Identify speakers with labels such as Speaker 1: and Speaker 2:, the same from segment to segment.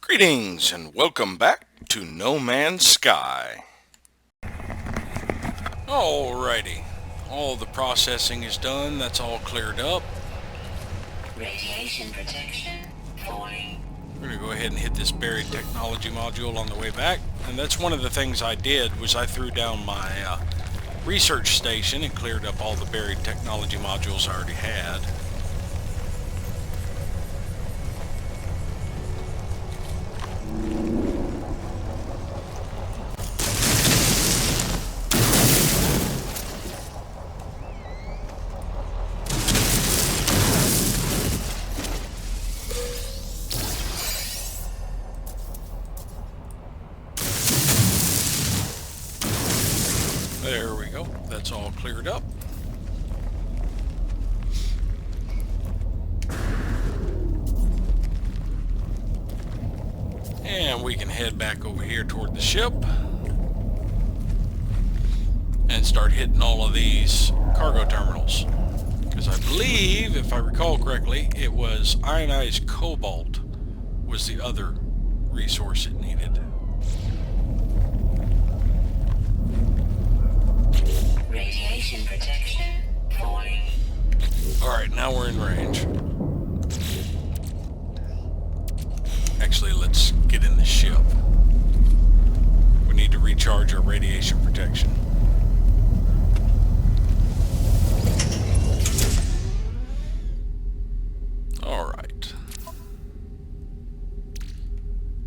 Speaker 1: Greetings and welcome back to No Man's Sky. Alrighty, all the processing is done, that's all cleared up.
Speaker 2: Radiation protection falling.
Speaker 1: We're going to go ahead and hit this buried technology module on the way back. And that's one of the things I did, was I threw down my research station and cleared up all the buried technology modules I already had. There we go, that's all cleared up. And we can head back over here toward the ship and start hitting all of these cargo terminals. Because I believe, if I recall correctly, it was ionized cobalt was the other resource it needed.
Speaker 2: Radiation protection falling.
Speaker 1: Alright, now we're in range. Actually, let's get in the ship. We need to recharge our radiation protection. Alright.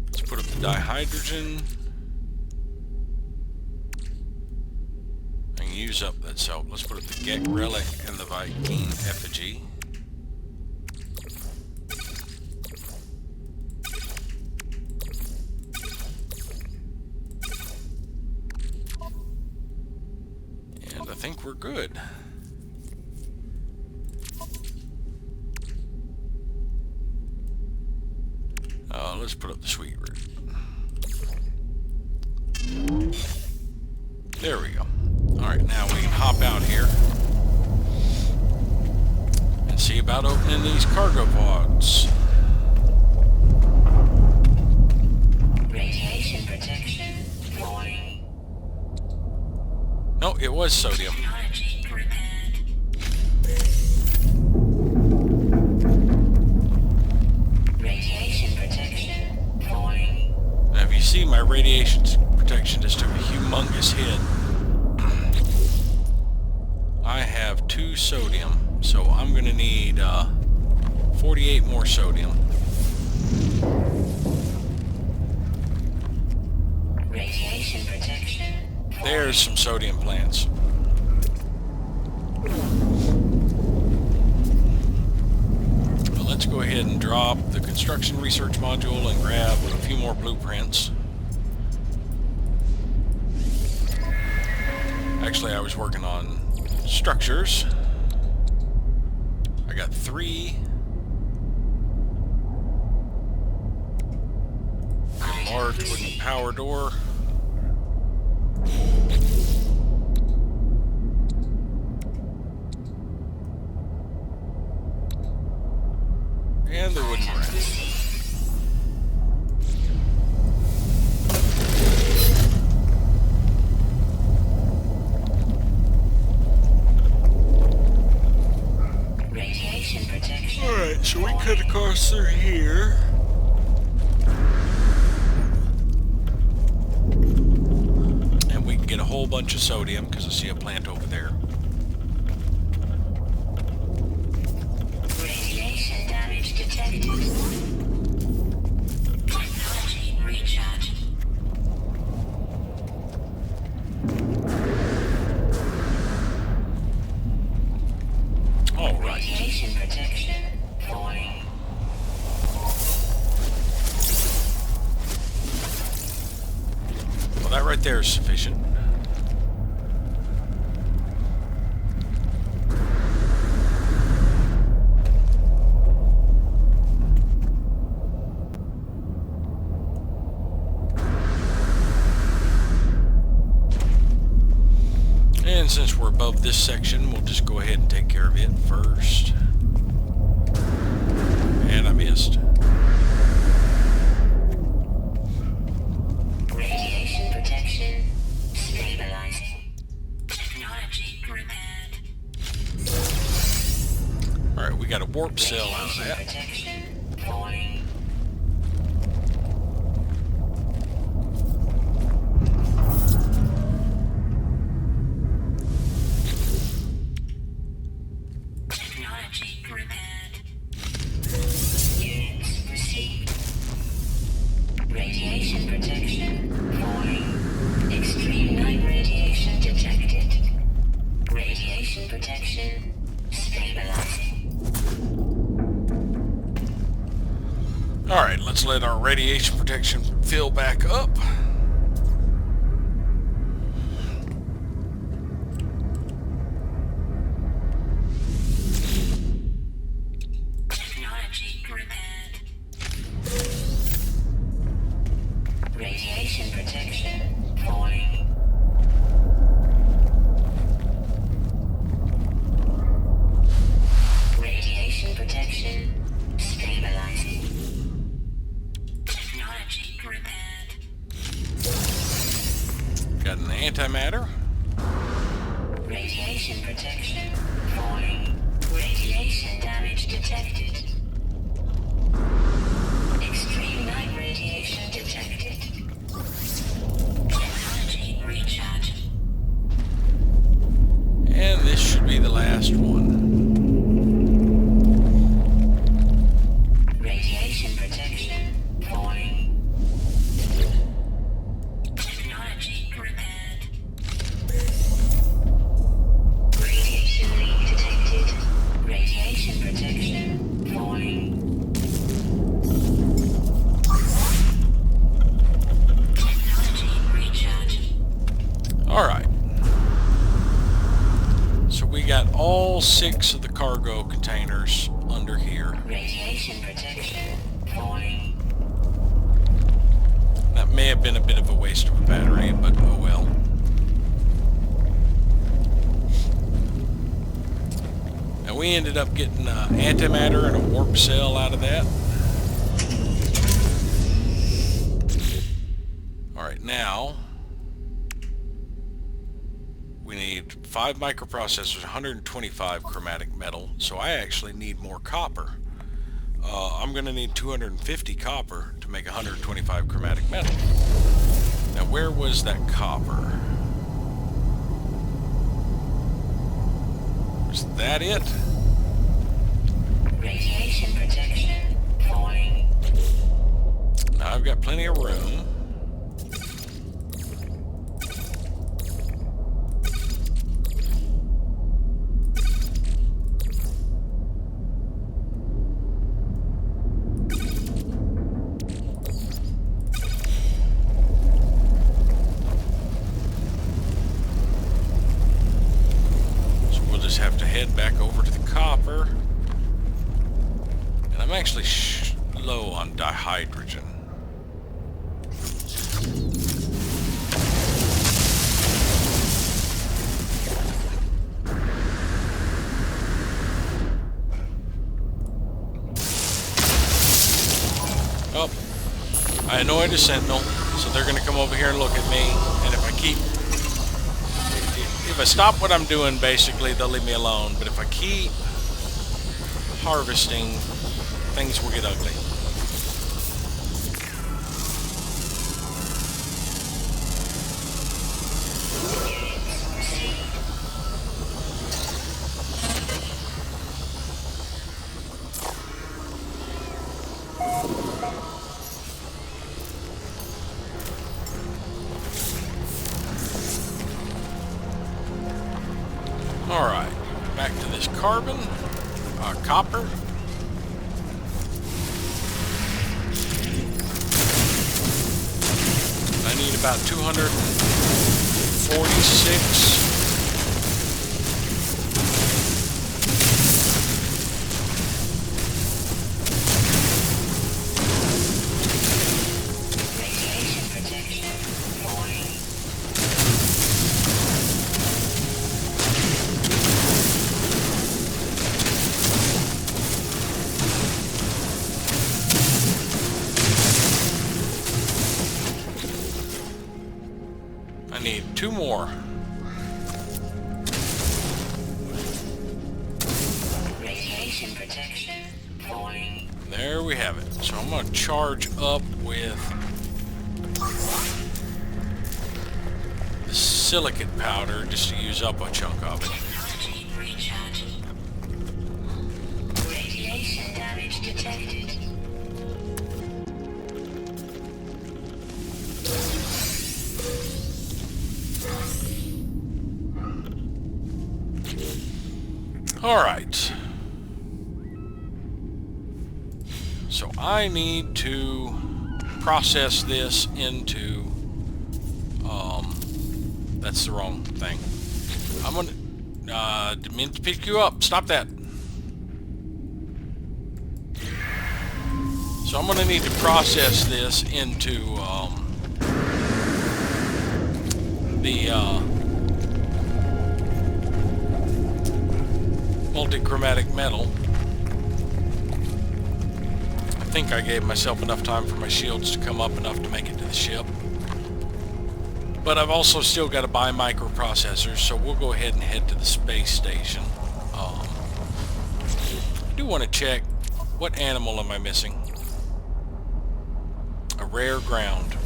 Speaker 1: Let's put up the dihydrogen. I can use up that cell. Let's put up the Gek relic and the Viking effigy. And I think we're good. Let's put up the sweet root. There we go. Alright, now we can hop out here and see about opening these cargo pods.
Speaker 2: Radiation protection falling.
Speaker 1: No, it was sodium.
Speaker 2: Technology repaired. Radiation protection falling.
Speaker 1: Now, if you see, my radiation protection just took a humongous hit. I have 2 sodium, so I'm going to need 48 more sodium.
Speaker 2: Radiation protection falling.
Speaker 1: There's some sodium plants. Well, let's go ahead and drop the construction research module and grab a few more blueprints. Actually, I was working on structures. I got 3. A large wooden power door. And the wooden ramp.
Speaker 2: Radiation protection.
Speaker 1: Alright, so we cut across through here. And we can get a whole bunch of sodium because I see a plant over there.
Speaker 2: Radiation damage detected. Technology recharge.
Speaker 1: Alright.
Speaker 2: Radiation protection falling.
Speaker 1: Well, that right there is sufficient. And since we're above this section, we'll just go ahead and take care of it first. And I missed. warp cell out of
Speaker 2: Radiation
Speaker 1: that.
Speaker 2: protection falling. Technology repaired. Units received. Radiation protection falling. Extreme night radiation detected. Radiation protection stabilizing.
Speaker 1: Alright, let's let our radiation protection fill back up.
Speaker 2: Technology repaired. Radiation protection falling. Radiation protection stabilizing. Technology repaired.
Speaker 1: Got an antimatter.
Speaker 2: Radiation protection falling. Radiation damage detected. Extreme night radiation detected. Technology recharge.
Speaker 1: And this should be the last one.
Speaker 2: Radiation protection falling. Technology repaired. Radiation leak detected. Radiation protection falling. Technology recharge.
Speaker 1: Alright. So we got all 6 of the cargo containers under here.
Speaker 2: Radiation protection falling.
Speaker 1: That may have been a bit of a waste of a battery, but oh well. And we ended up getting an antimatter and a warp cell out of that. Alright, now we need 5 microprocessors, 125 chromatic metal, so I actually need more copper. I'm going to need 250 copper to make 125 chromatic metal. Now where was that copper? Was that it?
Speaker 2: Radiation protection falling.
Speaker 1: Now I've got plenty of room. Have to head back over to the copper, and I'm actually low on dihydrogen. Oh, I annoyed a sentinel, so they're going to come over here and look at me, and if I stop what I'm doing, basically, they'll leave me alone. But if I keep harvesting, things will get ugly. Alright, back to this carbon, copper. I need about 246.
Speaker 2: Radiation protection falling.
Speaker 1: I need 2 more.
Speaker 2: Radiation protection
Speaker 1: There we have it. So I'm going to charge up with the silicate powder just to use up a chunk of it.
Speaker 2: Technology recharge. Radiation damage detected.
Speaker 1: Alright. So I need to process this into... that's the wrong thing. I'm gonna... didn't mean to pick you up. Stop that. So I'm gonna need to process this into the multi-chromatic metal. I think I gave myself enough time for my shields to come up enough to make it to the ship. But I've also still got to buy microprocessors, so we'll go ahead and head to the space station. I do want to check, what animal am I missing? A rare ground.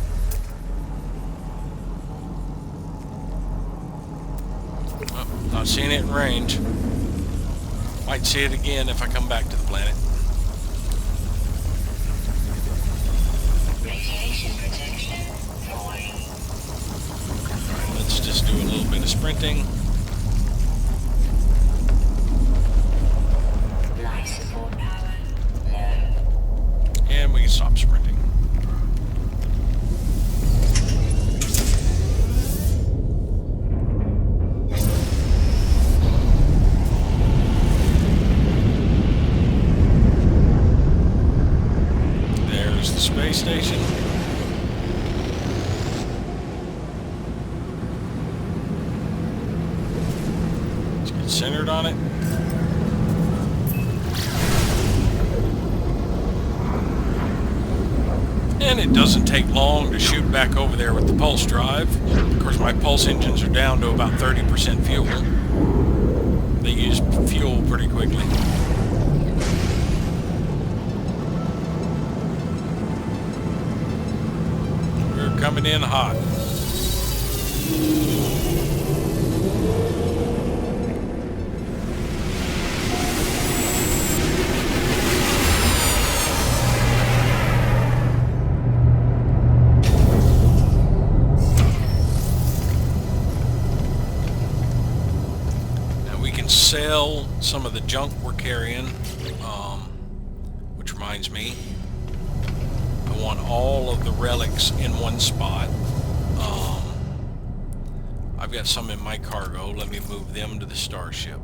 Speaker 1: Oh, not seeing it in range. Might see it again if I come back to the planet.
Speaker 2: Radiation protection. Falling.
Speaker 1: Alright, let's just do a little bit of sprinting.
Speaker 2: Life support power. Low.
Speaker 1: And we can stop sprinting. There's the space station. Let's get centered on it. And it doesn't take long to shoot back over there with the pulse drive. Of course, my pulse engines are down to about 30% fuel. They use fuel pretty quickly. We're coming in hot. Sell some of the junk we're carrying, which reminds me, I want all of the relics in one spot. I've got some in my cargo. Let me move them to the starship.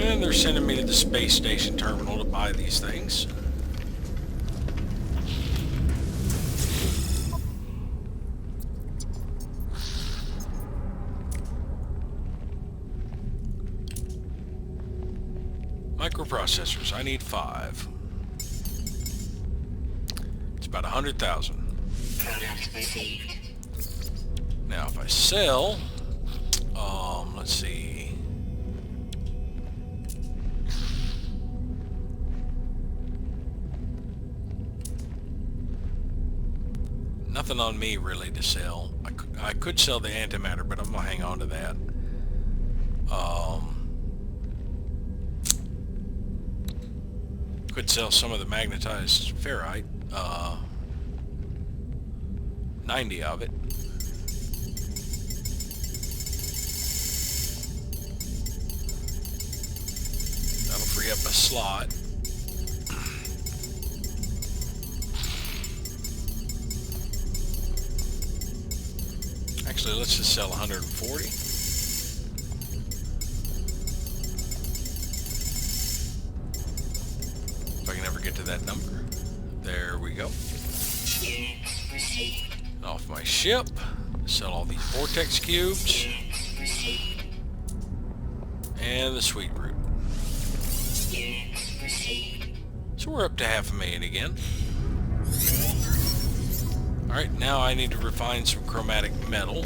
Speaker 1: And they're sending me to the space station terminal to buy these things. Microprocessors, I need 5. It's about 100,000.
Speaker 2: Product received.
Speaker 1: Now if I sell, let's see. Nothing on me really to sell. I could sell the antimatter, but I'm gonna hang on to that. Could sell some of the magnetized ferrite. 90 of it. That'll free up a slot. Actually, let's just sell 140. If I can ever get to that number. There we go.
Speaker 2: Units received.
Speaker 1: Off my ship. Sell all these vortex cubes.
Speaker 2: Units received.
Speaker 1: And the sweet root.
Speaker 2: Units received.
Speaker 1: So we're up to 500,000 again. Alright, now I need to refine some chromatic metal.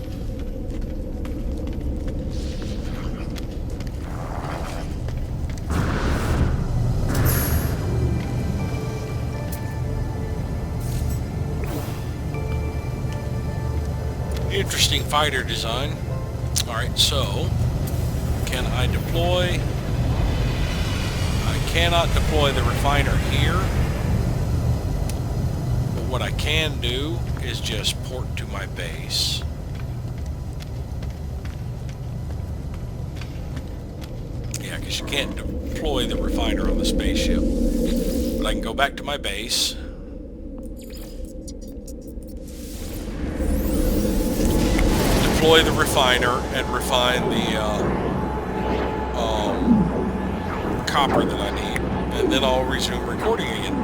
Speaker 1: Interesting fighter design. Alright, so can I deploy? I cannot deploy the refiner here. But what I can do is just port to my base. Yeah, because you can't deploy the refiner on the spaceship. But I can go back to my base. Deploy the refiner and refine the copper that I need, and then I'll resume recording again.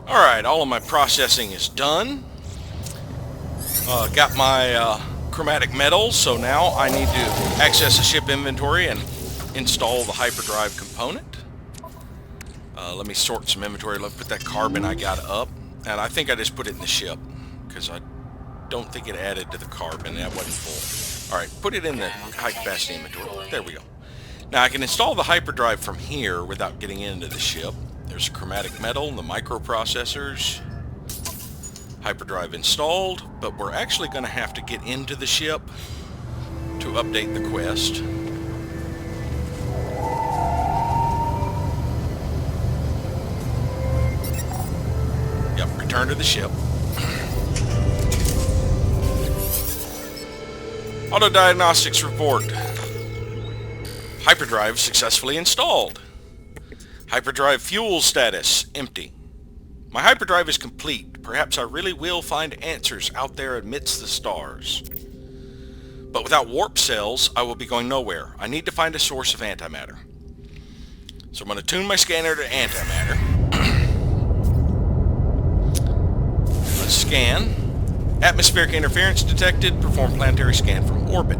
Speaker 1: Alright, all of my processing is done. Got my chromatic metals, so now I need to access the ship inventory and install the hyperdrive component. Let me sort some inventory. Let's put that carbon I got up, and I think I just put it in the ship because I don't think it added to the carbon. That wasn't full. Alright, put it in the high capacity inventory. There we go. Now I can install the hyperdrive from here without getting into the ship. There's chromatic metal, the microprocessors. Hyperdrive installed, but we're actually going to have to get into the ship to update the quest. Yep, return to the ship. Auto diagnostics report. Hyperdrive successfully installed. Hyperdrive fuel status empty. My hyperdrive is complete. Perhaps I really will find answers out there amidst the stars. But without warp cells, I will be going nowhere. I need to find a source of antimatter. So I'm going to tune my scanner to antimatter. Let's scan. Atmospheric interference detected. Perform planetary scan from orbit.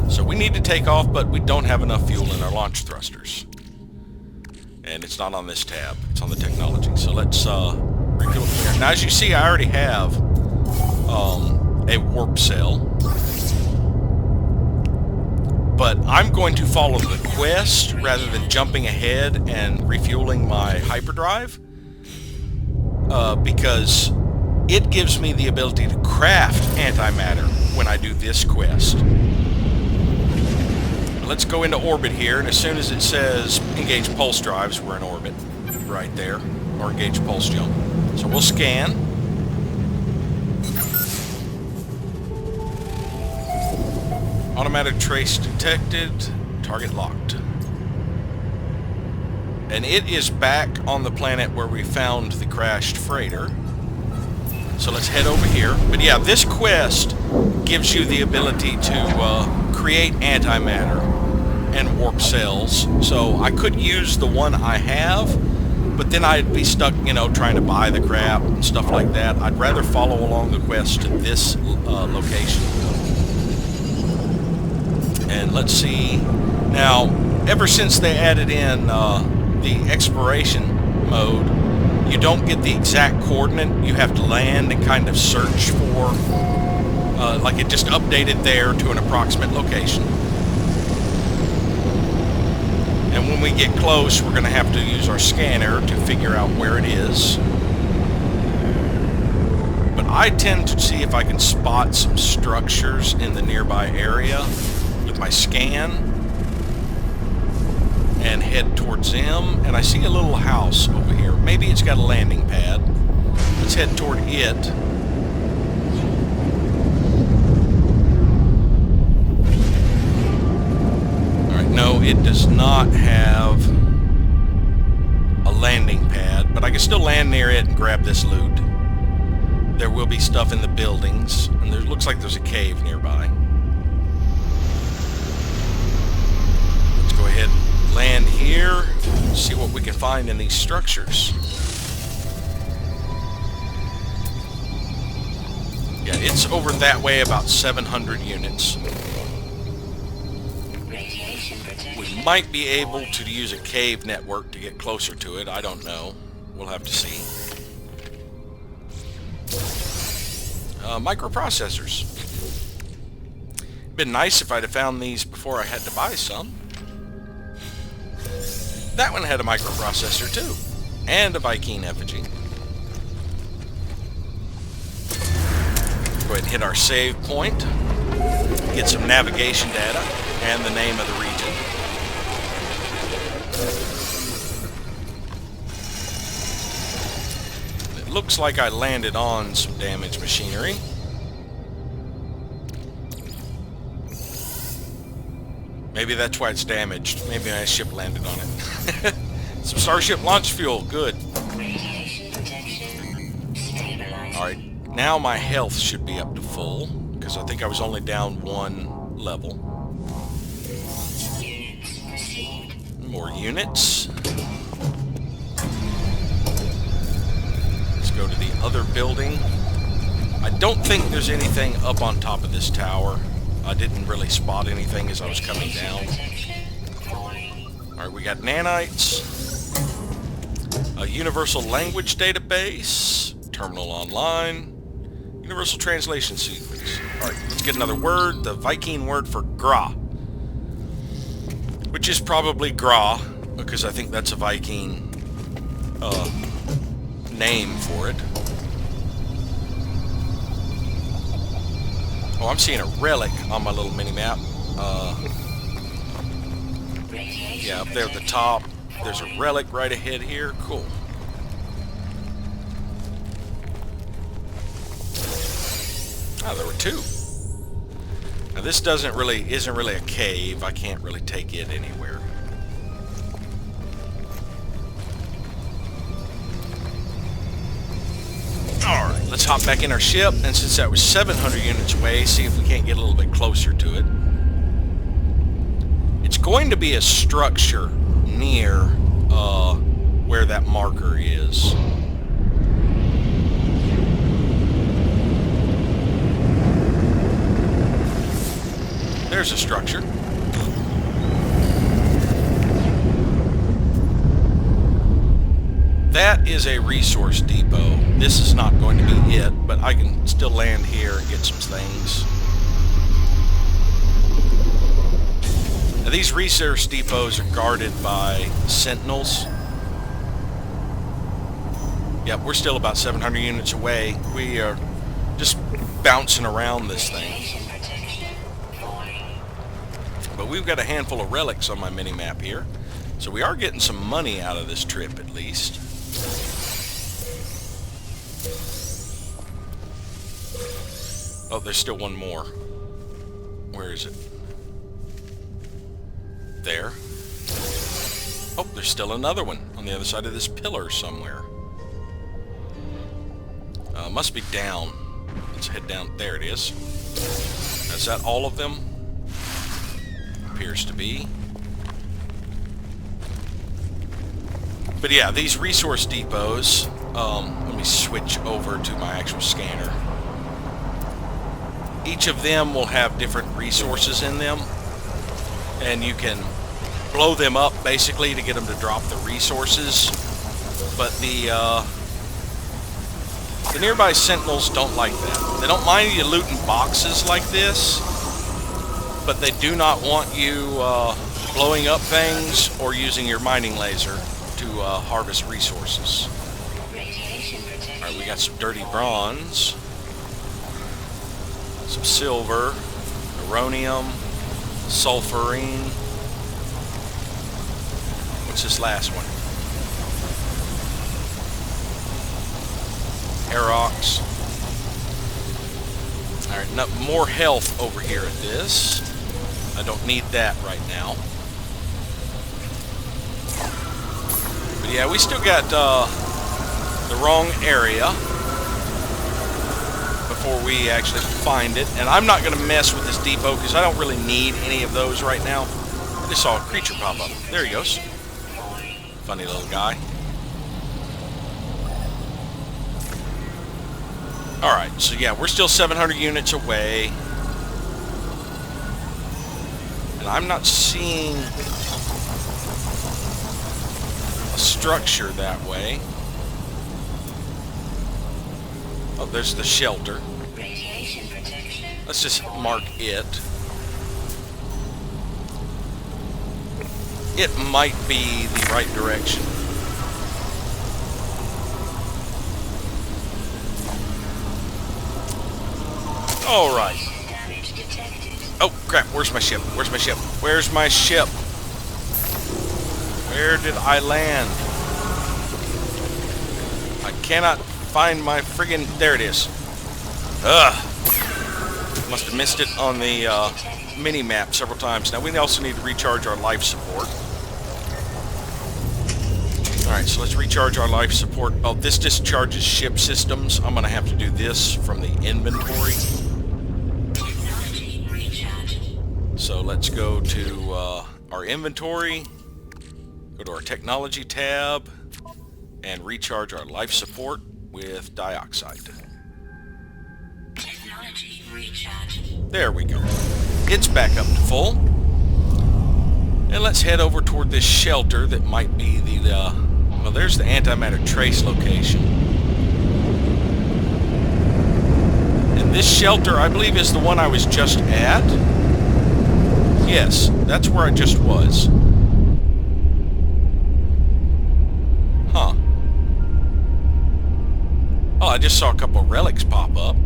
Speaker 1: So we need to take off, but we don't have enough fuel in our launch thrusters. And it's not on this tab. It's on the technology. So let's refuel from here. Now, as you see, I already have a warp cell. But I'm going to follow the quest rather than jumping ahead and refueling my hyperdrive. Because it gives me the ability to craft antimatter when I do this quest. Let's go into orbit here, and as soon as it says engage pulse drives, we're in orbit right there, or engage pulse jump. So we'll scan. Automatic trace detected, target locked. And it is back on the planet where we found the crashed freighter. So let's head over here. But yeah, this quest gives you the ability to create antimatter and warp cells. So I could use the one I have, but then I'd be stuck, you know, trying to buy the crap and stuff like that. I'd rather follow along the quest to this location. And let's see. Now, ever since they added in the exploration mode, you don't get the exact coordinate. You have to land and kind of search for, like it just updated there to an approximate location. And when we get close, we're going to have to use our scanner to figure out where it is. But I tend to see if I can spot some structures in the nearby area with my scan and head towards them. And I see a little house over here. Maybe it's got a landing pad. Let's head toward it. No, it does not have a landing pad, but I can still land near it and grab this loot. There will be stuff in the buildings, and there looks like there's a cave nearby. Let's go ahead and land here, see what we can find in these structures. Yeah, it's over that way about 700 units. We might be able to use a cave network to get closer to it. I don't know. We'll have to see. Microprocessors. Been nice if I'd have found these before I had to buy some. That one had a microprocessor too, and a Viking effigy. Go ahead and hit our save point, get some navigation data, and the name of the region. It looks like I landed on some damaged machinery. Maybe that's why it's damaged. Maybe my ship landed on it. Some Starship launch fuel. Good.
Speaker 2: Radiation protection stabilized.
Speaker 1: Alright, now my health should be up to full, because I think I was only down one level.
Speaker 2: Units received.
Speaker 1: More units. Let's go to the other building. I don't think there's anything up on top of this tower. I didn't really spot anything as I was coming down. Alright, we got nanites, a universal language database, terminal online, universal translation sequence. Alright, let's get another word, the Viking word for gra, which is probably gra, because I think that's a Viking name for it. Oh, I'm seeing a relic on my little mini-map. Yeah, up there at the top. There's a relic right ahead here. Cool. Oh, there were two. Now this isn't really a cave. I can't really take it anywhere. Alright, let's hop back in our ship, and since that was 700 units away, see if we can't get a little bit closer to it. It's going to be a structure near where that marker is. There's a structure. That is a resource depot. This is not going to be it, but I can still land here and get some things. Now, these resource depots are guarded by sentinels. Yep, we're still about 700 units away. We are just bouncing around this thing. But we've got a handful of relics on my mini-map here. So we are getting some money out of this trip, at least. Oh, there's still one more. Where is it? There. Oh, there's still another one on the other side of this pillar somewhere. Must be down. Let's head down. There it is. Is that all of them? Appears to be. But yeah, these resource depots, let me switch over to my actual scanner. Each of them will have different resources in them, and you can blow them up basically to get them to drop the resources. But the nearby sentinels don't like that. They don't mind you looting boxes like this, but they do not want you blowing up things or using your mining laser to harvest resources. Alright, we got some dirty bronze, some silver, uranium, sulfurine. What's this last one? Aerox. Alright, more health over here at this. I don't need that right now. But yeah, we still got the wrong area before we actually find it. And I'm not going to mess with this depot because I don't really need any of those right now. I just saw a creature pop up. There he goes. Funny little guy. Alright, so yeah, we're still 700 units away. And I'm not seeing a structure that way. Oh, there's the shelter. Let's just mark it. It might be the right direction. Alright.
Speaker 2: Damage detected.
Speaker 1: Oh, crap. Where's my ship? Where's my ship? Where's my ship? Where did I land? I cannot find my friggin... There it is. Ugh. Must have missed it on the mini-map several times. Now, we also need to recharge our life support. Alright, so let's recharge our life support. Oh, this discharges ship systems. I'm going to have to do this from the inventory.
Speaker 2: Technology recharge.
Speaker 1: So let's go to our inventory, go to our technology tab, and recharge our life support with dioxide.
Speaker 2: Technology recharge.
Speaker 1: There we go. It's back up to full. And let's head over toward this shelter that might be the, well, there's the antimatter trace location. And this shelter, I believe, is the one I was just at. Yes, that's where I just was. Huh. Oh, I just saw a couple of relics pop up.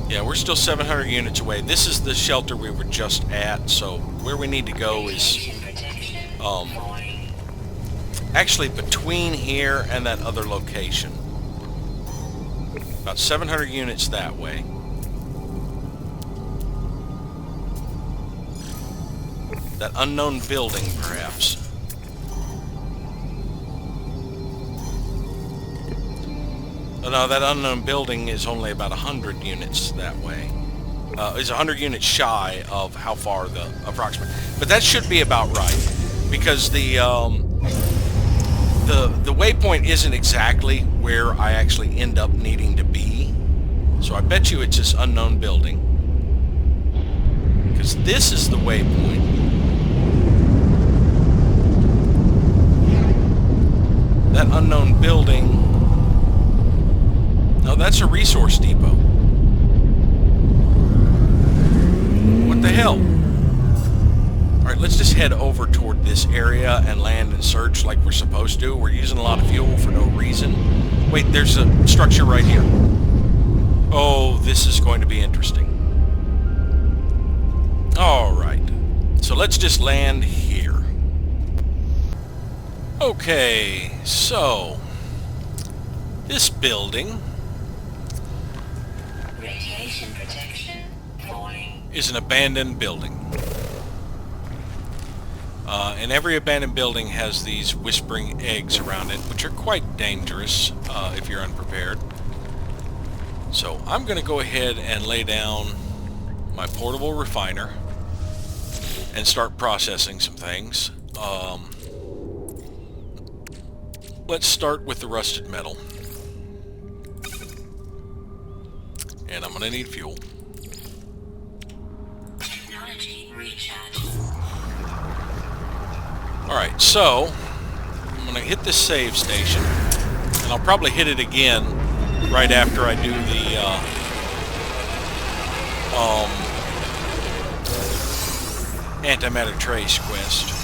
Speaker 1: Yeah, we're still 700 units away. This is the shelter we were just at, so where we need to go is
Speaker 2: Radiation protection. Falling.
Speaker 1: actually between here and that other location. About 700 units that way. That unknown building, perhaps. Oh, no, that unknown building is only about 100 units that way. Is 100 units shy of how far the approximate. But that should be about right, because the waypoint isn't exactly where I actually end up needing to be. So I bet you it's this unknown building, because this is the waypoint. That unknown building. No, that's a resource depot. What the hell? Alright, let's just head over toward this area and land and search like we're supposed to. We're using a lot of fuel for no reason. Wait, there's a structure right here. Oh, this is going to be interesting. Alright, so let's just land here. Okay, so this building
Speaker 2: Radiation protection. Falling.
Speaker 1: is an abandoned building. And every abandoned building has these whispering eggs around it, which are quite dangerous if you're unprepared. So I'm going to go ahead and lay down my portable refiner and start processing some things. Let's start with the rusted metal. And I'm going to need fuel.
Speaker 2: Technology recharge.
Speaker 1: Alright, so I'm going to hit this save station, and I'll probably hit it again right after I do the antimatter trace quest.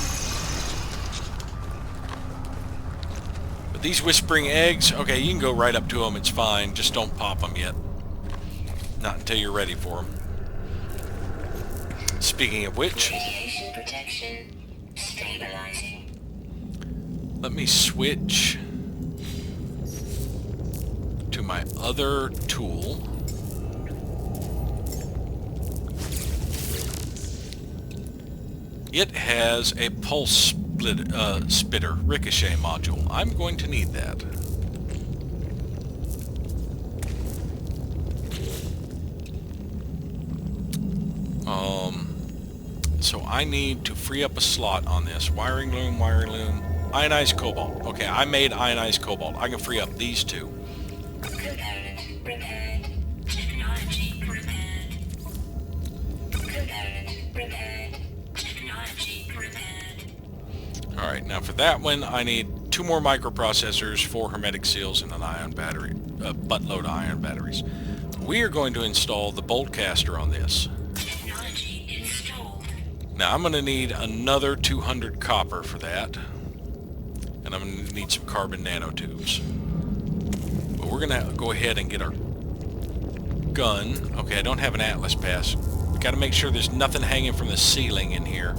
Speaker 1: But these whispering eggs, okay, you can go right up to them, it's fine, just don't pop them yet. Not until you're ready for them. Speaking of which,
Speaker 2: Radiation protection. Stabilizing.
Speaker 1: let me switch to my other tool. It has a pulse spitter ricochet module. I'm going to need that. So I need to free up a slot on this. Wiring loom, ionized cobalt. Okay, I made ionized cobalt. I can free up these two.
Speaker 2: Component repaired. Technology repaired. Component repaired. Technology repaired.
Speaker 1: Alright, now for that one, I need 2 more microprocessors, 4 hermetic seals, and an ion battery, a buttload of ion batteries. We are going to install the bolt caster on this.
Speaker 2: Technology installed.
Speaker 1: Now I'm going to need another 200 copper for that. And I'm going to need some carbon nanotubes. But we're going to go ahead and get our gun. Okay, I don't have an Atlas pass. Got to make sure there's nothing hanging from the ceiling in here.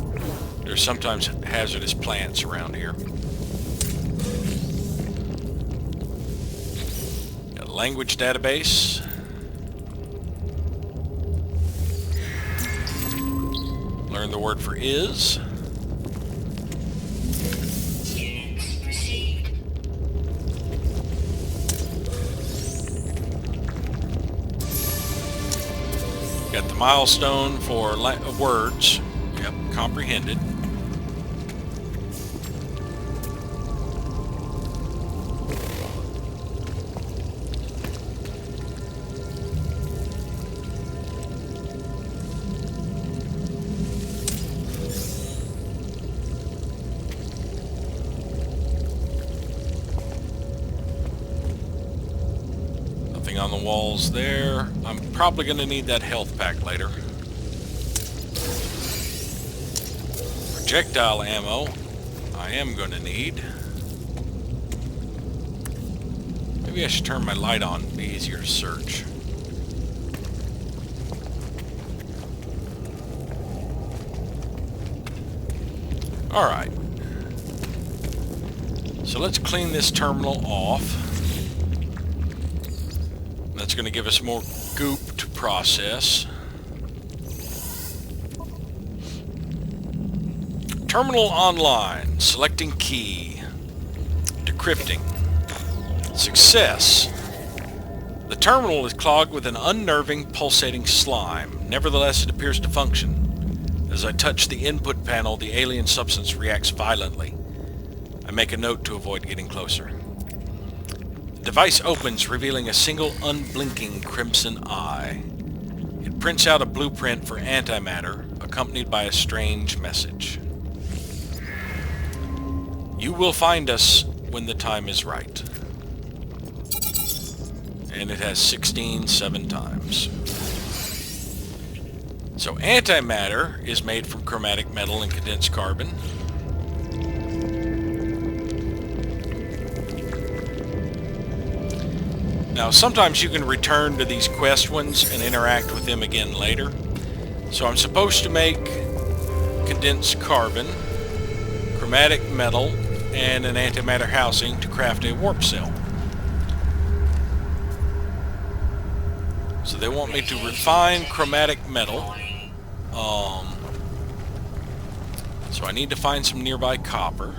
Speaker 1: There's sometimes hazardous plants around here. Got a language database. Learn the word for is.
Speaker 2: Units received.
Speaker 1: Got the milestone for words. Yep, comprehended. Nothing on the walls there. I'm probably going to need that health pack later. Projectile ammo I am going to need. Maybe I should turn my light on. It'd be easier to search. Alright. So let's clean this terminal off. That's going to give us more goop to process. Terminal online. Selecting key. Decrypting. Success. The terminal is clogged with an unnerving, pulsating slime. Nevertheless, it appears to function. As I touch the input panel, the alien substance reacts violently. I make a note to avoid getting closer. The device opens, revealing a single unblinking crimson eye. It prints out a blueprint for antimatter, accompanied by a strange message. You will find us when the time is right. And it has 16 7 times. So antimatter is made from chromatic metal and condensed carbon. Now sometimes you can return to these quest ones and interact with them again later. So I'm supposed to make condensed carbon, chromatic metal, and an antimatter housing to craft a warp cell. So they want me to refine chromatic metal. So I need to find some nearby copper.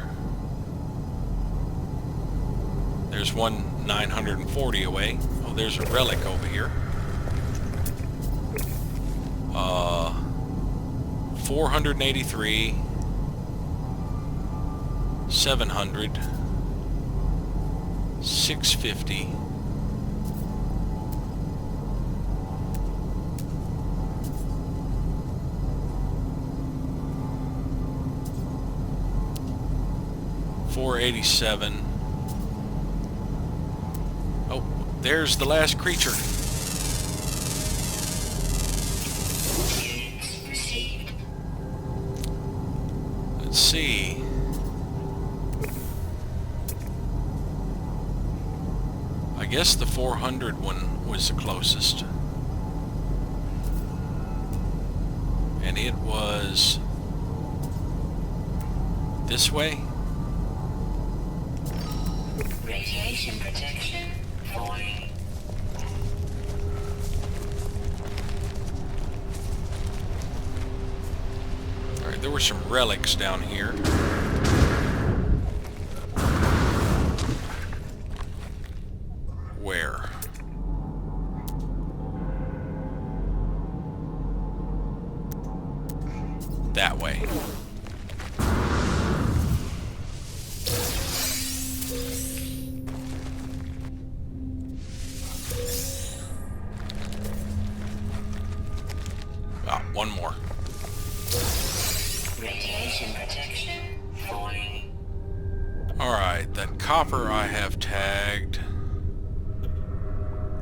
Speaker 1: There's one 940 away. Oh, there's a relic over here. 483, 700, 650. $487. Oh, there's the last creature. Let's see. I guess the 400 one was the closest. And it was this way.
Speaker 2: Radiation protection falling.
Speaker 1: Alright, there were some relics down here. Where? That way. One more.
Speaker 2: Radiation protection falling.
Speaker 1: Alright, that copper I have tagged.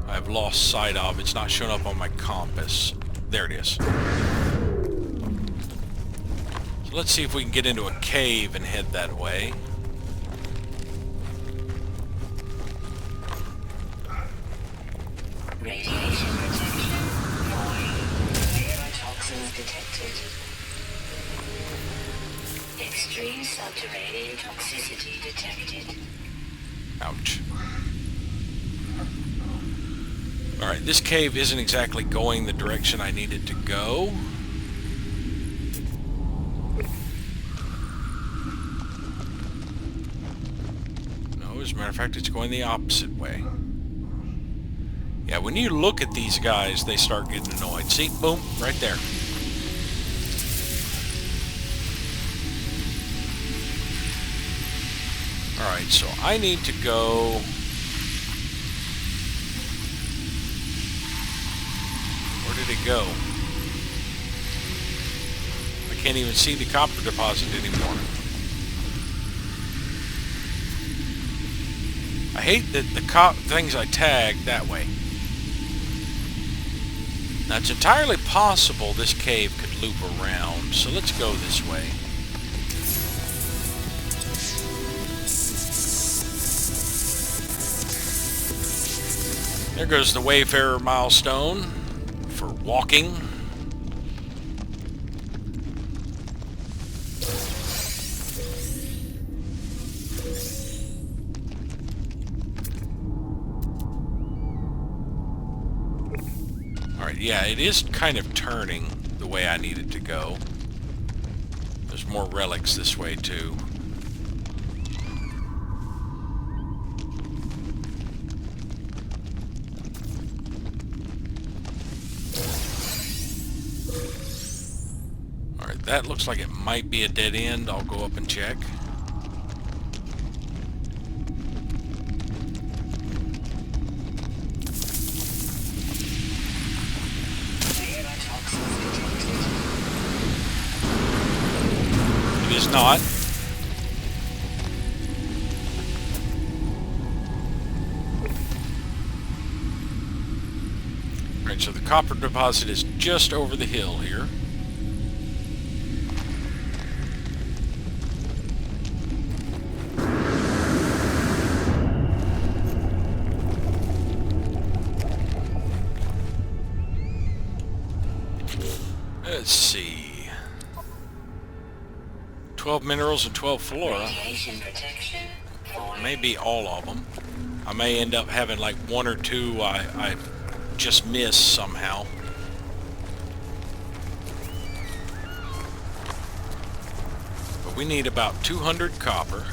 Speaker 1: I've lost sight of. It's not showing up on my compass. There it is. So let's see if we can get into a cave and head that way.
Speaker 2: Radiation protection. Warning. Neurotoxins detected. Extreme subterranean toxicity detected.
Speaker 1: Ouch. Alright, this cave isn't exactly going the direction I need it to go. No, as a matter of fact, it's going the opposite way. Yeah, when you look at these guys, they start getting annoyed. See? Boom, right there. Alright, so I need to go... Where did it go? I can't even see the copper deposit anymore. I hate that the things I tag that way. Now, it's entirely possible this cave could loop around, so let's go this way. There goes the Wayfarer milestone for walking. Alright, yeah, it is kind of turning the way I need it to go. There's more relics this way, too. Alright, that looks like it might be a dead end. I'll go up and check. It is not. Alright, so the copper deposit is just over the hill here. Let's see. 12 minerals and 12 flora.
Speaker 2: Radiation protection.
Speaker 1: Maybe all of them. I may end up having like one or two I just miss somehow. But we need about 200 copper.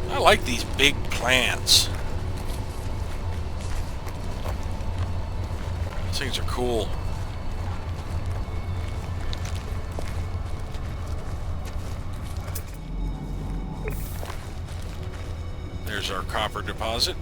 Speaker 1: I like these big plants. These things are cool. There's our copper deposit.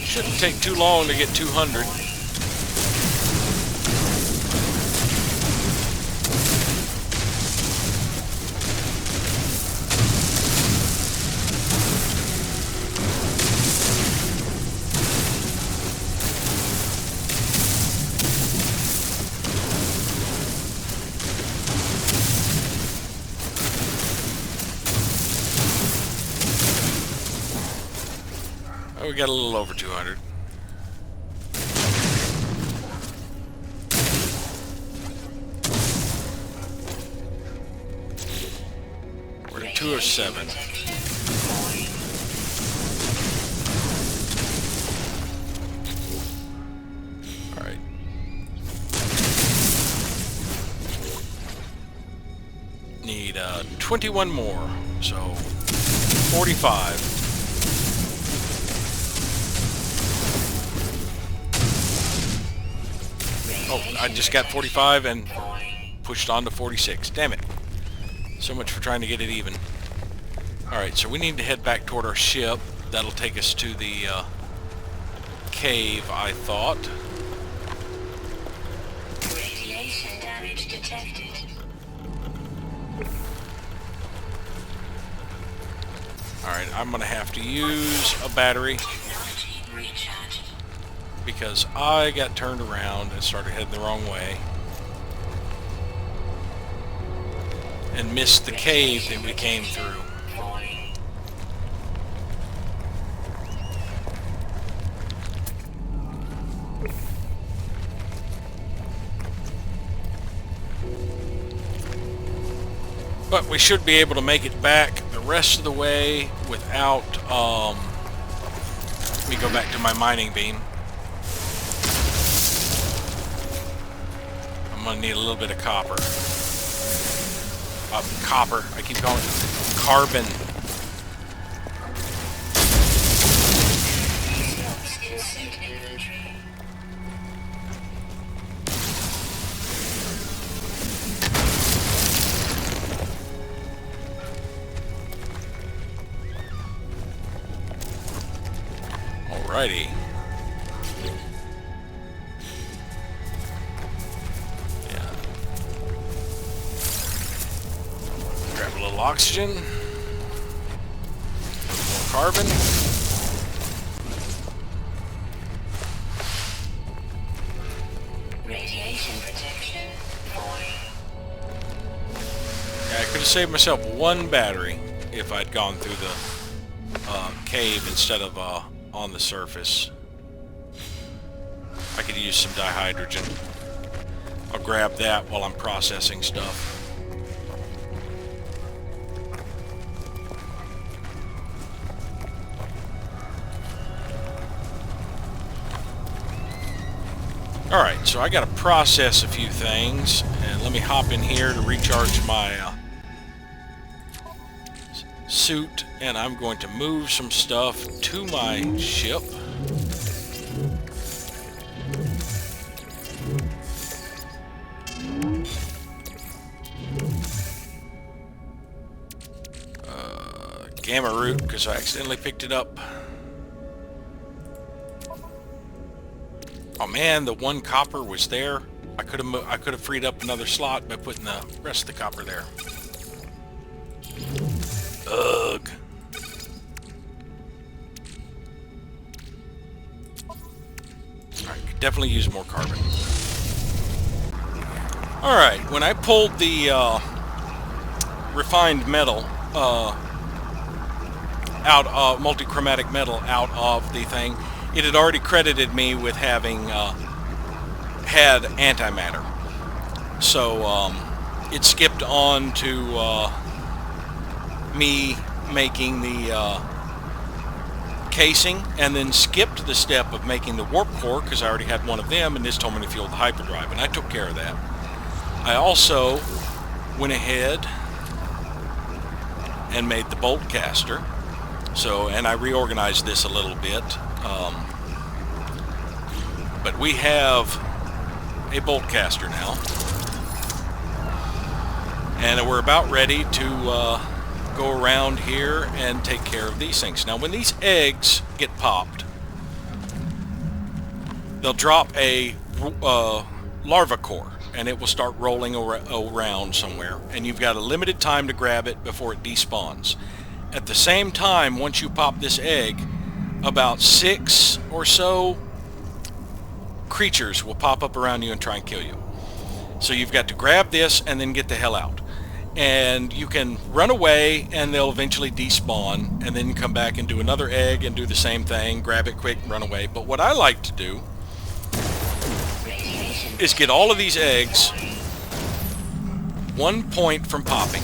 Speaker 1: Shouldn't take too long to get 200. Oh, we got a little over 200. We're at 207. Alright. 21 more, so 45. Oh, I just got 45 and pushed on to 46. Damn it. So much for trying to get it even. Alright, so we need to head back toward our ship. That'll take us to the cave, I thought.
Speaker 2: Radiation damage detected.
Speaker 1: Alright, I'm going to have to use a battery
Speaker 2: Technology recharge.
Speaker 1: because I got turned around and started heading the wrong way. And missed the cave that we came through.
Speaker 2: Falling.
Speaker 1: But we should be able to make it back the rest of the way without, let me go back to my mining beam. I'm going to need a little bit of copper. Copper, I keep calling it carbon.
Speaker 2: Slots in suit inventory.
Speaker 1: Alrighty. Yeah. Grab a little oxygen. More carbon.
Speaker 2: Radiation protection. Falling.
Speaker 1: Yeah, I could have saved myself one battery if I'd gone through the cave instead of on the surface. I could use some dihydrogen. I'll grab that while I'm processing stuff. Alright, so I gotta process a few things, and let me hop in here to recharge my suit, and I'm going to move some stuff to my ship. Gamma root, because I accidentally picked it up. Oh man, the one copper was there. I could have freed up another slot by putting the rest of the copper there. Ugh. Alright, could definitely use more carbon. Alright, when I pulled the refined metal out of multi-chromatic metal out of the thing, it had already credited me with having had antimatter. So it skipped on to me making the casing, and then skipped the step of making the warp core because I already had one of them, and this told me to fuel the hyperdrive, and I took care of that. I also went ahead and made the bolt caster. So, and I reorganized this a little bit. But we have a bolt caster now. And we're about ready to go around here and take care of these things. Now, when these eggs get popped, they'll drop a larva core, and it will start rolling around somewhere. And you've got a limited time to grab it before it despawns. At the same time, once you pop this egg, about 6 or so creatures will pop up around you and try and kill you. So you've got to grab this and then get the hell out. And you can run away and they'll eventually despawn, and then you come back and do another egg and do the same thing, grab it quick and run away. But what I like to do is get all of these eggs 1 point from popping.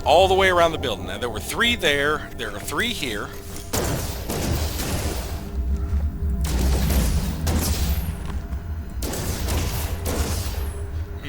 Speaker 1: All the way around the building. Now, there were 3 there. There are 3 here.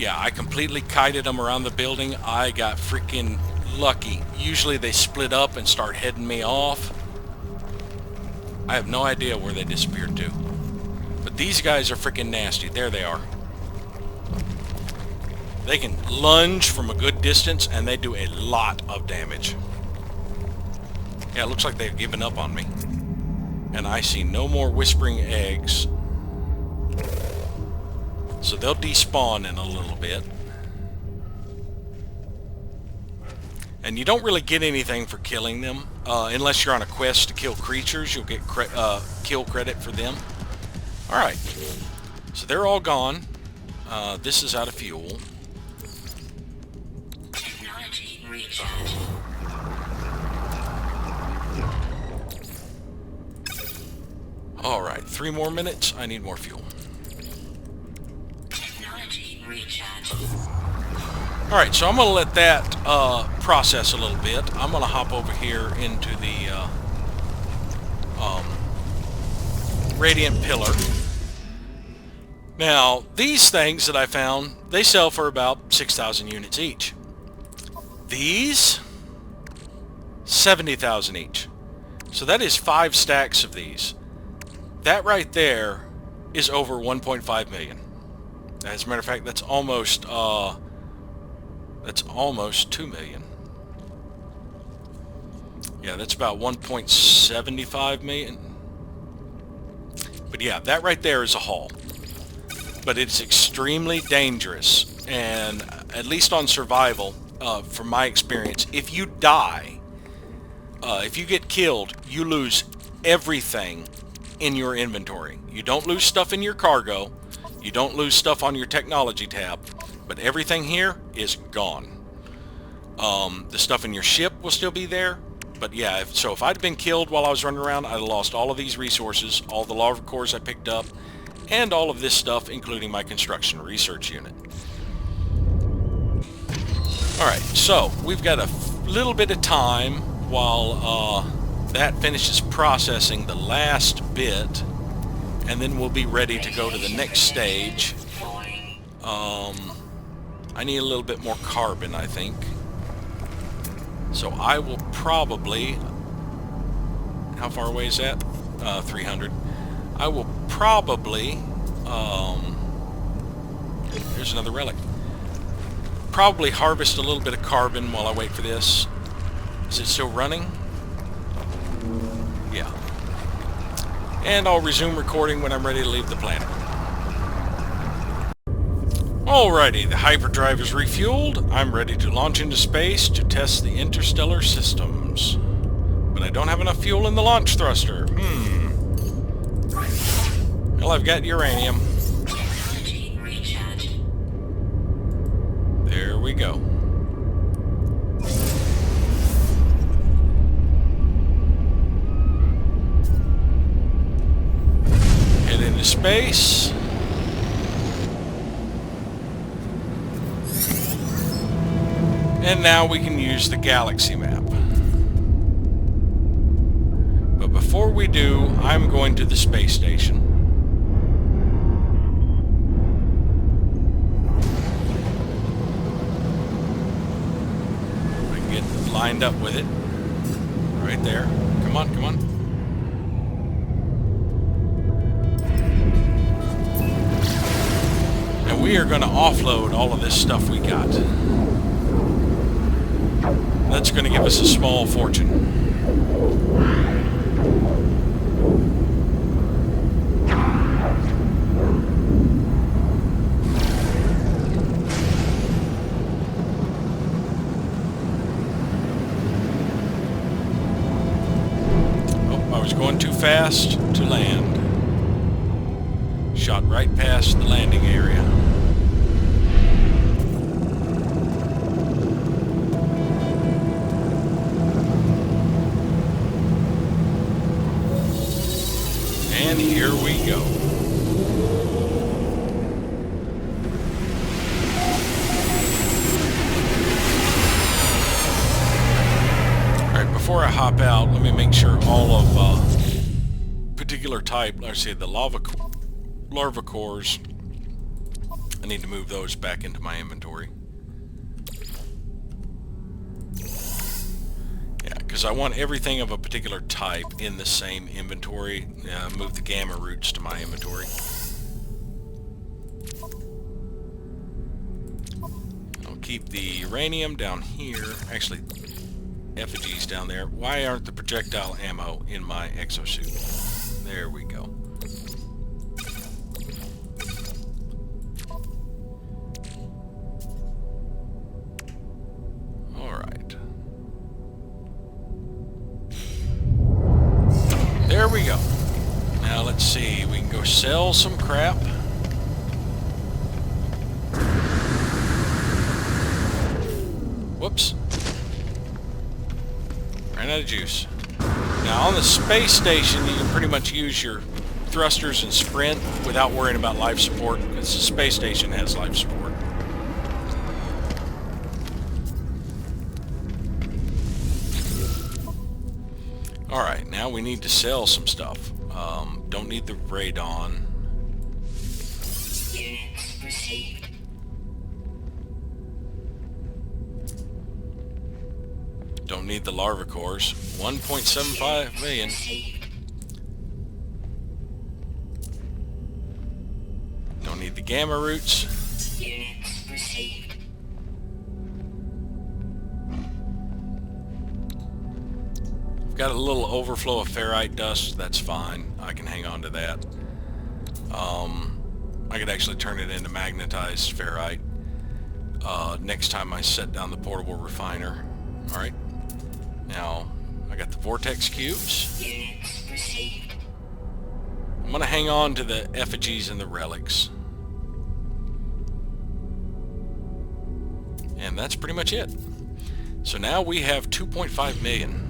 Speaker 1: Yeah, I completely kited them around the building. I got freaking lucky. Usually they split up and start heading me off. I have no idea where they disappeared to. But these guys are freaking nasty. There they are. They can lunge from a good distance and they do a lot of damage. Yeah, it looks like they've given up on me. And I see no more whispering eggs. So they'll despawn in a little bit. And you don't really get anything for killing them. Unless you're on a quest to kill creatures, you'll get kill credit for them. Alright. So they're all gone. This is out of fuel.
Speaker 2: Technology recharge.
Speaker 1: Alright, 3 more minutes. I need more fuel.
Speaker 2: Technology recharge.
Speaker 1: Alright, so I'm going to let that process a little bit. I'm going to hop over here into the Radiant Pillar. Now, these things that I found, they sell for about 6,000 units each. These, 70,000 each. So that is 5 stacks of these. That right there is over 1.5 million. As a matter of fact, that's almost 2 million. Yeah, that's about 1.75 million. But yeah, that right there is a haul. But it's extremely dangerous, and at least on survival, from my experience, if you die, if you get killed, you lose everything in your inventory. You don't lose stuff in your cargo, you don't lose stuff on your technology tab, but everything here is gone. The stuff in your ship will still be there, but yeah, so if I'd been killed while I was running around, I'd have lost all of these resources, all the lava cores I picked up, and all of this stuff, including my construction research unit. Alright, so we've got a little bit of time while that finishes processing the last bit, and then we'll be ready to go to the next stage. I need a little bit more carbon, I think. So I will probably... How far away is that? 300. I will probably... Here's another relic. Probably harvest a little bit of carbon while I wait for this. Is it still running? Yeah. And I'll resume recording when I'm ready to leave the planet. Alrighty, the hyperdrive is refueled. I'm ready to launch into space to test the interstellar systems. But I don't have enough fuel in the launch thruster. Well, I've got uranium.
Speaker 2: Technology recharge.
Speaker 1: There we go. Head into space. And now we can use the galaxy map. But before we do, I'm going to the space station. I can get lined up with it. Right there. Come on, come on. And we are going to offload all of this stuff we got. That's going to give us a small fortune. Oh, I was going too fast to land. Shot right past the landing area. And here we go. Alright, before I hop out, let me make sure all of particular type, let's say the larva cores, I need to move those back into my inventory. Yeah, because I want everything of a particular type in the same inventory. Move the gamma roots to my inventory. I'll keep the uranium down here. Actually, effigies down there. Why aren't the projectile ammo in my exosuit? There we go. Alright. There we go. Now let's see, we can go sell some crap. Whoops. Ran out of juice. Now on the space station you can pretty much use your thrusters and sprint without worrying about life support, because the space station has life support. Alright, now we need to sell some stuff. Don't need the radon.
Speaker 2: Units received.
Speaker 1: Don't need the larva cores. 1.75 million.
Speaker 2: Received.
Speaker 1: Don't need the gamma roots.
Speaker 2: Units received.
Speaker 1: I've got a little overflow of ferrite dust. That's fine. I can hang on to that. I could actually turn it into magnetized ferrite next time I set down the portable refiner. Alright. Now, I got the vortex cubes.
Speaker 2: Units received.
Speaker 1: I'm going to hang on to the effigies and the relics. And that's pretty much it. So now we have 2.5 million.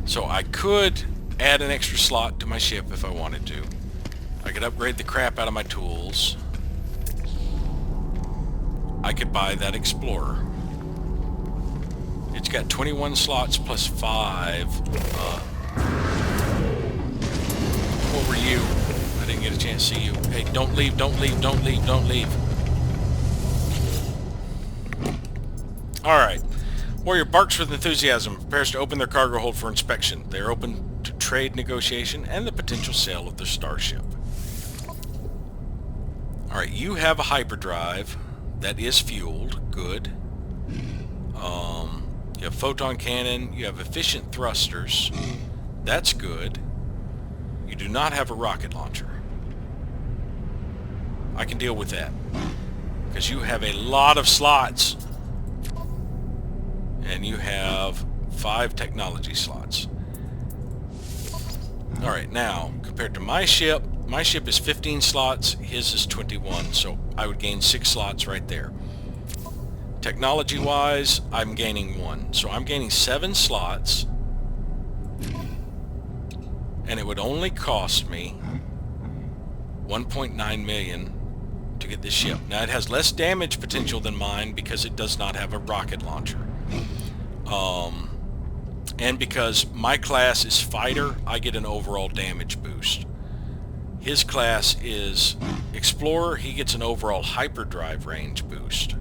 Speaker 1: So I could add an extra slot to my ship if I wanted to. I could upgrade the crap out of my tools. I could buy that Explorer. It's got 21 slots plus 5. What were you? I didn't get a chance to see you. Hey, don't leave, don't leave, don't leave, don't leave. Alright. Warrior barks with enthusiasm, prepares to open their cargo hold for inspection. They are open to trade negotiation and the potential sale of their starship. Alright, you have a hyperdrive that is fueled. Good. You have photon cannon. You have efficient thrusters. That's good. You do not have a rocket launcher. I can deal with that, because you have a lot of slots. And you have 5 technology slots. Alright, now, compared to my ship is 15 slots, his is 21, so I would gain 6 slots right there. Technology-wise, I'm gaining 1, so I'm gaining 7 slots, and it would only cost me 1.9 million to get this ship. Now, it has less damage potential than mine because it does not have a rocket launcher. And because my class is fighter, I get an overall damage boost. His class is explorer, he gets an overall hyperdrive range boost.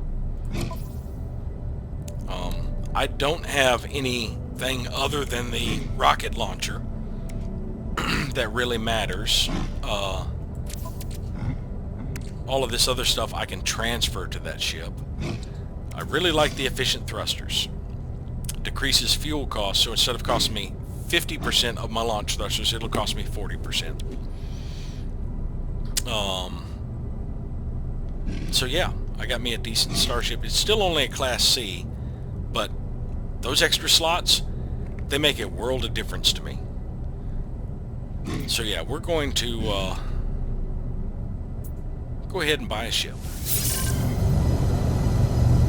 Speaker 1: I don't have anything other than the rocket launcher that really matters. All of this other stuff I can transfer to that ship. I really like the efficient thrusters. Decreases fuel costs, so instead of costing me 50% of my launch thrusters, it'll cost me 40%. So yeah, I got me a decent starship. It's still only a Class C, but those extra slots, they make a world of difference to me. So yeah, we're going to go ahead and buy a ship.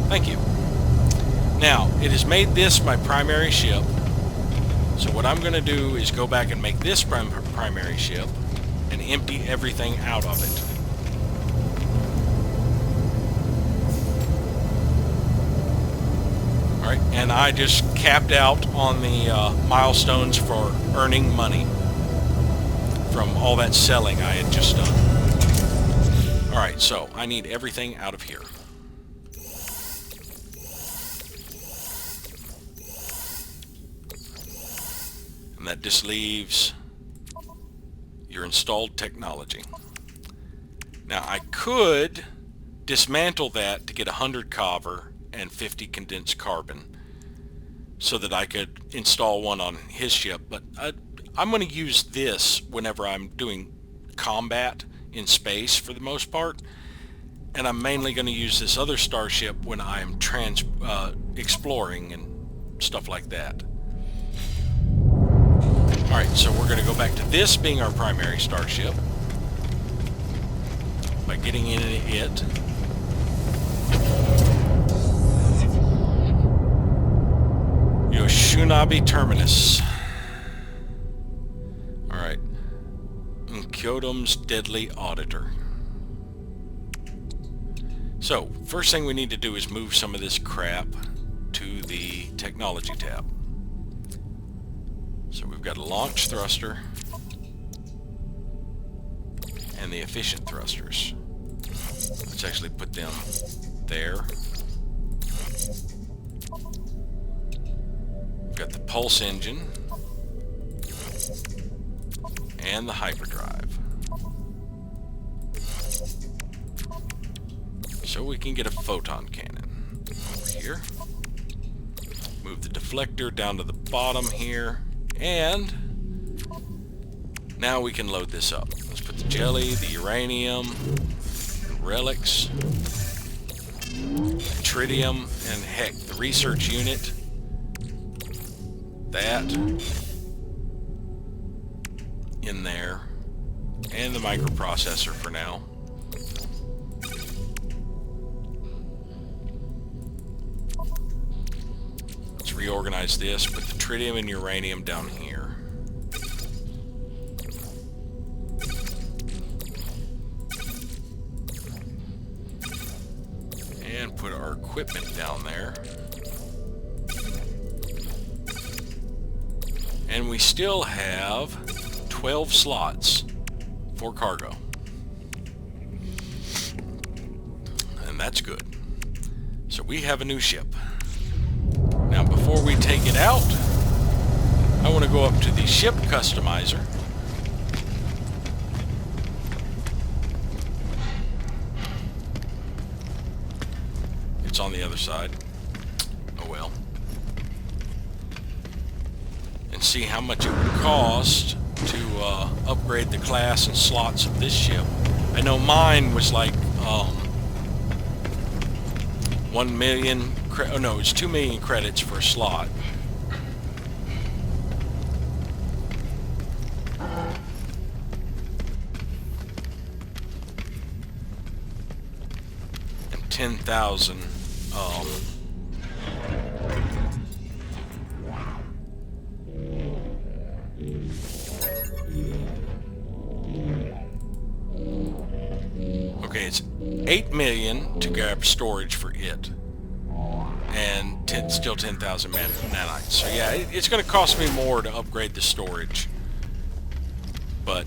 Speaker 1: Thank you. Now, it has made this my primary ship, so what I'm going to do is go back and make this primary ship and empty everything out of it. Alright, and I just capped out on the milestones for earning money from all that selling I had just done. Alright, so I need everything out of here. And that just leaves your installed technology. Now I could dismantle that to get 100 copper and 50 condensed carbon so that I could install one on his ship, but I'm going to use this whenever I'm doing combat in space for the most part, and I'm mainly going to use this other starship when I'm exploring and stuff like that. Alright, so we're going to go back to this being our primary starship by getting in it. Yoshunabi Terminus. Alright. Kyotom's Deadly Auditor. So, first thing we need to do is move some of this crap to the Technology tab. So we've got a launch thruster and the efficient thrusters. Let's actually put them there. We've got the pulse engine and the hyperdrive. So we can get a photon cannon over here. Move the deflector down to the bottom here. And now we can load this up. Let's put the jelly, the uranium, the relics, the tritium, and heck, the research unit. That in there. And the microprocessor for now. Let's reorganize this, put the tritium and uranium down here. And put our equipment down there. And we still have 12 slots for cargo. And that's good. So we have a new ship. Now before we take it out, I want to go up to the ship customizer. It's on the other side. Oh well. And see how much it would cost to upgrade the class and slots of this ship. I know mine was like 1 million, oh no, it's 2 million credits for a slot. And 10,000 okay, it's 8 million to grab storage for it, and still 10,000 nanites. So yeah, it's going to cost me more to upgrade the storage, but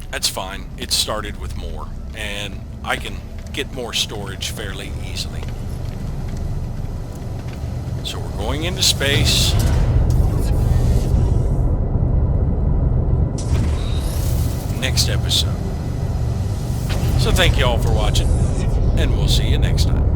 Speaker 1: that's fine. It started with more, and I can get more storage fairly easily. So we're going into space. Next episode. So thank you all for watching, and we'll see you next time.